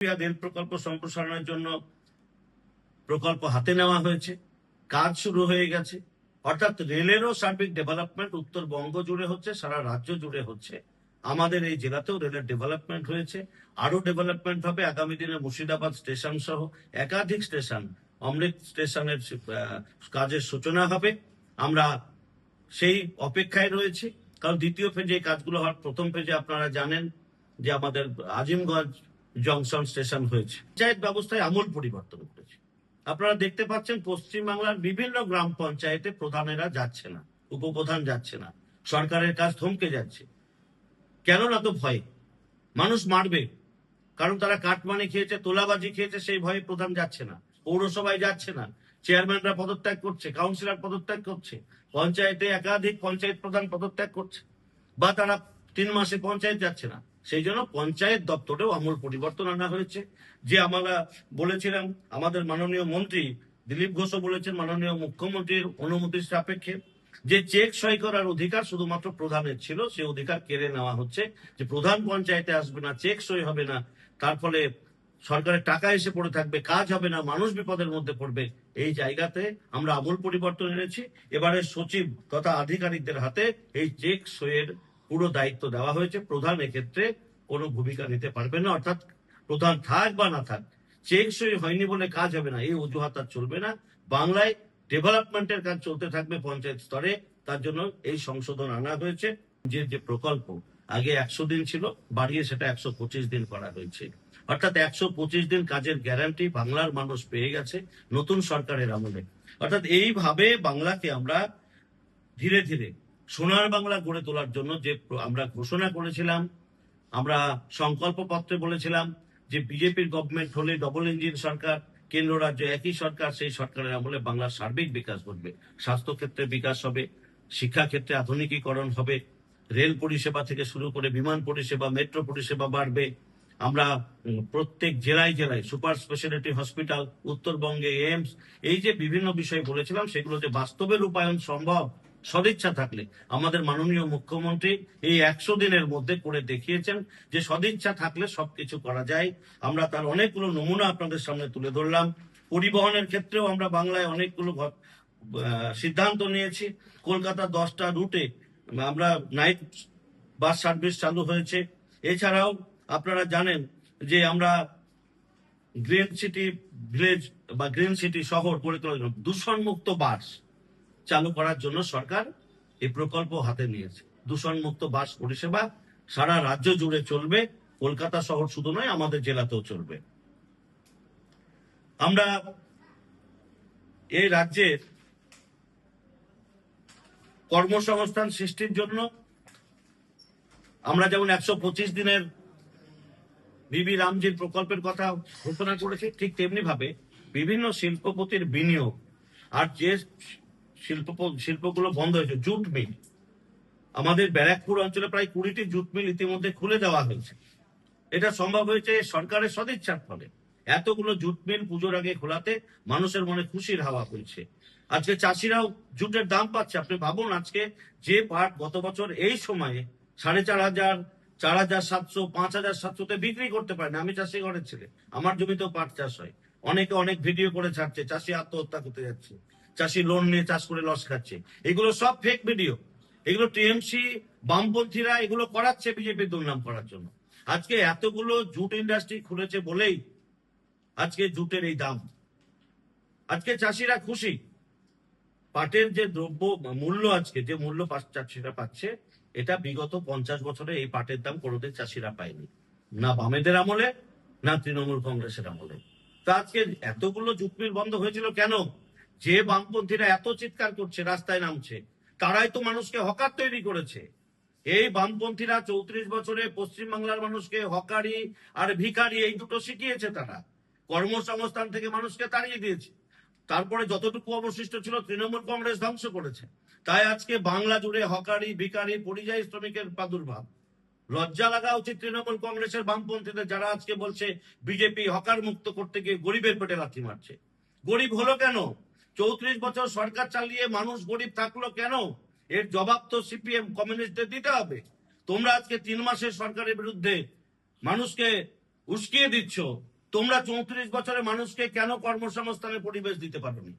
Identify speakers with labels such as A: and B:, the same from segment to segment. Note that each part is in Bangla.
A: রেল প্রকল্প সম্প্রসারণের জন্য প্রকল্প হাতে নেওয়া হয়েছে, কাজ শুরু হয়ে গেছে। অর্থাৎ রেলেরও সার্বিক ডেভেলপমেন্ট উত্তরবঙ্গ জুড়ে হচ্ছে, সারা রাজ্য জুড়ে হচ্ছে। আমাদের এই জেলাতেও রেলের ডেভেলপমেন্ট হয়েছে, আরো ডেভেলপমেন্ট হবে। আগামী দিনে মুর্শিদাবাদ স্টেশন সহ একাধিক স্টেশন, অমৃত স্টেশনের কাজের সূচনা হবে। আমরা সেই অপেক্ষায় রয়েছি, কারণ দ্বিতীয় ফেজে এই কাজগুলো হওয়ার প্রথম ফেজে আপনারা জানেন যে আমাদের আজিমগঞ্জ জংশন স্টেশন হয়েছে। পঞ্চায়েত ব্যবস্থায় আমূল পরিবর্তন করেছে। আপনারা দেখতে পাচ্ছেন পশ্চিমবাংলার বিভিন্ন গ্রাম পঞ্চায়েতে প্রধানেরা যাচ্ছে না, উপপ্রধান যাচ্ছে না, সরকারের কাজ থমকে যাচ্ছে। কেন না? তো ভয়ে মানুষ মারবে, কারণ তারা কাটমানি খেয়েছে, তোলাবাজি খেয়েছে, সেই ভয়ে প্রধান যাচ্ছে না, পৌরসভায় যাচ্ছে না, চেয়ারম্যানরা পদত্যাগ করছে, কাউন্সিলর পদত্যাগ করছে, পঞ্চায়েতে একাধিক পঞ্চায়েত প্রধান পদত্যাগ করছে, বা তারা 3 মাসে পঞ্চায়েত যাচ্ছে না। সেই জন্য পঞ্চায়েত দপ্তরেও আমূল পরিবর্তন আনা হয়েছে। যে আমরা বলেছিলাম, আমাদের মাননীয় মন্ত্রী দিলীপ ঘোষও বলেছেন, মাননীয় মুখ্যমন্ত্রীর অনুমতির সাপেক্ষে, যে চেক সই করার অধিকার শুধুমাত্র প্রধানের ছিল, সে অধিকার কেড়ে নেওয়া হচ্ছে। যে প্রধান পঞ্চায়েতে আসবে না, চেক সই হবে না, তার ফলে সরকারের টাকা এসে পড়ে থাকবে, কাজ হবে না, মানুষ বিপদের মধ্যে পড়বে। এই জায়গাতে আমরা আমূল পরিবর্তন এনেছি। এবারে সচিব তথা আধিকারিকদের হাতে এই চেক সইয়ের পুরো দায়িত্ব দেওয়া হয়েছে। প্রধান এক্ষেত্রে কোনো ভূমিকা নিতে পারবে না। অর্থাৎ প্রধান থাক বা না থাক, চেক সই হয়নি বলে কাজ হবে না, এই অজুহাত আর চলবে না। বাংলায় ডেভেলপমেন্টের কাজ চলতে থাকবে পঞ্চায়েত স্তরে। তার জন্য এই সংশোধন আনা হয়েছে। যে প্রকল্প আগে 100 দিন ছিল, বাড়িয়ে সেটা 125 দিন করা হয়েছে। অর্থাৎ 125 দিন কাজের গ্যারান্টি বাংলার মানুষ পেয়ে গেছে নতুন সরকারের আমলে। অর্থাৎ এইভাবে বাংলাকে আমরা ধীরে ধীরে সোনার বাংলা গড়ে তোলার জন্য যে আমরা ঘোষণা করেছিলাম, আমরা সংকল্প পত্রে বলেছিলাম যে বিজেপির গভর্নমেন্ট হলে ডবল ইঞ্জিন সরকার, কেন্দ্র রাজ্য একই সরকার, সেই সরকারের আমলে বাংলার সার্বিক বিকাশ ঘটবে। স্বাস্থ্য ক্ষেত্রে বিকাশ হবে, শিক্ষা ক্ষেত্রে আধুনিকীকরণ হবে, রেল পরিষেবা থেকে শুরু করে বিমান পরিষেবা, মেট্রো পরিষেবা বাড়বে। আমরা প্রত্যেক জেলায় জেলায় সুপার স্পেশালিটি হসপিটাল, উত্তরবঙ্গে এইমস, এই যে বিভিন্ন বিষয় বলেছিলাম, সেগুলো যে বাস্তবে রূপায়ণ সম্ভব সদিচ্ছা থাকলে, আমাদের মাননীয় মুখ্যমন্ত্রী এই 100 দিনের মধ্যে করে দেখিয়েছেন যে সদিচ্ছা থাকলে সবকিছু করা যায়। আমরা তার অনেকগুলো নমুনা আপনাদের সামনে তুলে ধরলাম। পরিবহনের ক্ষেত্রেও আমরা বাংলায় অনেকগুলো সিদ্ধান্ত নিয়েছি। কলকাতা 10টা রুটে আমরা নাইট বাস সার্ভিস চালু হয়েছে। এছাড়াও আপনারা জানেন যে আমরা গ্রিন সিটি ভিলেজ বা গ্রিন সিটি শহর গড়ে তোলার জন্য দূষণমুক্ত বাস চালু করার জন্য সরকার এই প্রকল্প হাতে নিয়েছে। দূষণমুক্ত বাস পরিষেবা সারা রাজ্য জুড়ে চলবে, কলকাতা শহর শুধু নয়, আমাদের জেলাতেও চলবে। আমরা এই রাজ্যের কর্মসংস্থান সৃষ্টির জন্য আমরা যেমন 125 দিনের বিবি রামজির প্রকল্পের কথা ঘোষণা করেছি, ঠিক তেমনি ভাবে বিভিন্ন শিল্পপতির বিনিয়োগ, আর যে শিল্পগুলো বন্ধ হয়েছে, জুট মিল, আমাদের ব্যারাকপুর অঞ্চলে প্রায় 20টি জুট মিল ইতিমধ্যে খুলে দেওয়া হয়েছে। এটা সম্ভব হয়েছে সরকারের সদিচ্ছার ফলে। এতগুলো জুট মিল পুজোর আগে খোলাতে মানুষের মনে খুশির হাওয়া বইছে। আজকে চাষিরাও জুটের দাম পাচ্ছে। আপনি ভাবুন, আজকে যে পাট গত বছর এই সময়ে 4,500, 4,700, 5,700-তে বিক্রি করতে পারে না। আমি চাষি ঘরের ছেলে, আমার জমিতেও পাট চাষ হয়। অনেকে অনেক ভিডিও করে ছাড়ছে, চাষি আত্মহত্যা করতে যাচ্ছে, চাষি লোন নিয়ে চাষ করে লস খাচ্ছে। এগুলো সব ফেক ভিডিও। এগুলো টিএমসি বামপন্থীরা এগুলো করাচ্ছে বিজেপির দুর্নাম করার জন্য। আজকে এতগুলো জুট ইন্ডাস্ট্রি খুলেছে বলেই আজকে জুটের এই দাম। আজকে চাষিরা খুশি। পাটের যে দ্রব্য মূল্য, আজকে যে মূল্য চাষিরা পাচ্ছে, এটা বিগত 50 বছরে এই পাটের দাম কোনোদিন চাষিরা পায়নি, না বামেদের আমলে, না তৃণমূল কংগ্রেসের আমলে। তা আজকে এতগুলো জুট মিল বন্ধ হয়েছিল কেন? যে বামপন্থীরা এত চিৎকার করছে, রাস্তায় নামছে, তারাই তো মানুষকে হকার তৈরি করেছে। এই বামপন্থীরা 34 বছরে পশ্চিমবাংলার মানুষকে হকারি আর ভিখারি এই দুটো শিখিয়েছে। তারা কর্মসংস্থান থেকে মানুষকে তাড়িয়ে দিয়েছে। তারপরে যতটুকু অবশিষ্ট ছিল তৃণমূল কংগ্রেস ধ্বংস করেছে। তাই আজকে বাংলা জুড়ে হকারি, ভিখারি, পরিযায়ী শ্রমিকের প্রাদুর্ভাব। লজ্জা লাগা উচিত তৃণমূল কংগ্রেসের বামপন্থীদের, যারা আজকে বলছে বিজেপি হকার মুক্ত করতে গিয়ে গরিবের পেটে লাথি মারছে। গরিব হলো কেন? 34 বছর সরকার চালিয়ে মানুষ গরিব থাকলো কেন? এর জবাব তো সিপিএম কমিউনিস্টদের দিতে হবে। তোমরা আজকে 3 মাসের সরকারের বিরুদ্ধে মানুষকে উস্কিয়ে দিচ্ছ, তোমরা 34 বছরে মানুষকে কেন কর্মসংস্থানের পরিবেশ দিতে পারোনি?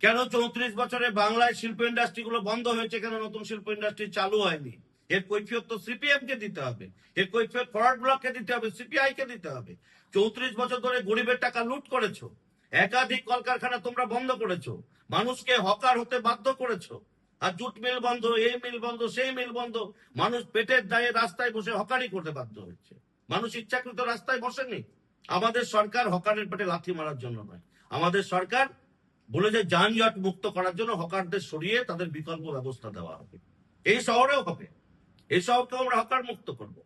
A: কেন 34 বছরে বাংলায় শিল্প ইন্ডাস্ট্রি গুলো বন্ধ হয়েছে, কেন নতুন শিল্প ইন্ডাস্ট্রি চালু হয়নি? এর কৈফিয়ত তো সিপিএম কে দিতে হবে, এর কৈফিয়ত ফরওয়ার্ড ব্লককে দিতে হবে, সিপিআই কে দিতে হবে। 34 বছর ধরে গরিবের টাকা লুট করেছো, একাধিক কলকারখানা তোমরা বন্ধ করেছো, মানুষকে হকার হতে বাধ্য করেছো, আর জুট মিল বন্ধ, এই মিল বন্ধ, সেই মিল বন্ধ, মানুষ পেটের দায়ে রাস্তায় বসে হকারি করতে বাধ্য হচ্ছে। মানুষ ইচ্ছাকৃত রাস্তায় বসেনি। আমাদের সরকার হকারের পেটে লাথি মারার জন্য নয়, আমাদের সরকার বলে যে যানজট মুক্ত করার জন্য হকারদের সরিয়ে তাদের বিকল্প ব্যবস্থা দেওয়া হবে। এই শহরেও হবে, এই শহরকে আমরা হকার মুক্ত করব।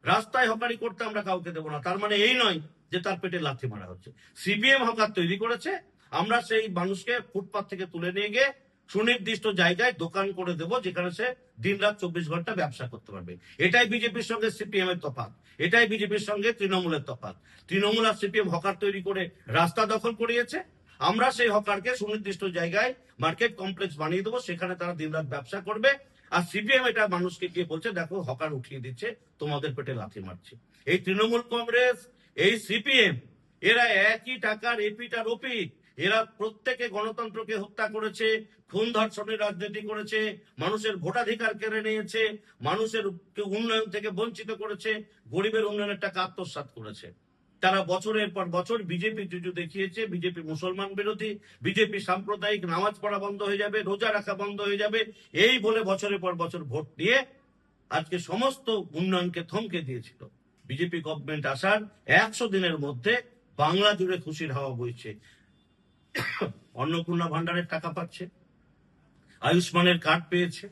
A: রাস্তায় হকারি করতে আমরা কাউকে দেবো না। তার মানে এই নয় যে তার পেটে লাথি মারা হচ্ছে। সিপিএম হকার তৈরি করেছে, আমরা সেই মানুষকে ফুটপাথ থেকে তুলে নিয়ে গিয়ে সুনির্দিষ্ট জায়গায় দোকান করে দেব, যেখানে সে দিন রাত 24 ঘন্টা ব্যবসা করতে পারবে। এটাই বিজেপির সঙ্গে সিপিএম এর তফাৎ, এটাই বিজেপির সঙ্গে তৃণমূলের তফাৎ। তৃণমূল আর সিপিএম হকার তৈরি করে রাস্তা দখল করিয়েছে, আমরা সেই হকারকে সুনির্দিষ্ট জায়গায় মার্কেট কমপ্লেক্স বানিয়ে দেবো, সেখানে তারা দিনরাত ব্যবসা করবে। আর সিপিএম এটা মানুষকে গিয়ে বলছে, দেখো হকার উঠিয়ে দিচ্ছে, তোমাদের পেটে লাথি মারছে। এই তৃণমূল কংগ্রেস, এই সিপিএম, এরা একই টাকার এপিট আর ওপিট। এরা প্রত্যেকে গণতন্ত্রকে হত্যা করেছে, খুন ধর্ষণের রাজনীতি করেছে, মানুষের ভোটাধিকার কেড়ে নিয়েছে, মানুষের উন্নয়ন থেকে বঞ্চিত করেছে, গরিবের উন্নয়নের টাকা আত্মসাৎ করেছে। তারা বছরের পর বছর বিজেপি জুজু দেখিয়েছে, বিজেপি মুসলমান বিরোধী, বিজেপি সাম্প্রদায়িক, নামাজ পড়া বন্ধ হয়ে যাবে, রোজা রাখা বন্ধ হয়ে যাবে, এই বলে বছরের পর বছর ভোট দিয়ে আজকে সমস্ত উন্নয়নকে থমকে দিয়েছিল। বিজেপি গভর্নমেন্ট আসার 100 দিনের মধ্যে বাংলা জুড়ে খুশির হাওয়া বইছে। অন্নপূর্ণা ভান্ডারের টাকা পাচ্ছে, আয়ুষ্মানের কার্ড পেয়েছে,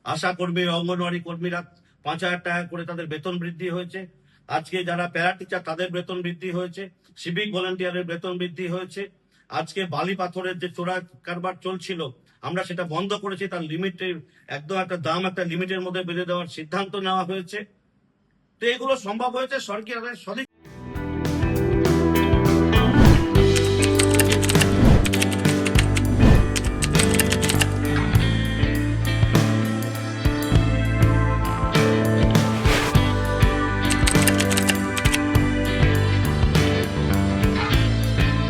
A: আশা কর্মী, অঙ্গনওয়াড়ি কর্মীরা 5,000 টাকা করে তাদের বেতন বৃদ্ধি হয়েছে। আজকে যারা প্যারা টিচার তাদের বেতন বৃদ্ধি হয়েছে, সিভিক ভলেন্টিয়ারের বেতন বৃদ্ধি হয়েছে। আজকে বালি পাথরের যে চোরা কারবার চলছিল, আমরা সেটা বন্ধ করেছি, তার লিমিটের একদম একটা দাম একটা লিমিটের মধ্যে বেঁধে দেওয়ার সিদ্ধান্ত নেওয়া হয়েছে। তো এগুলো সম্ভব হয়েছে সরকারের সদিচ্ছা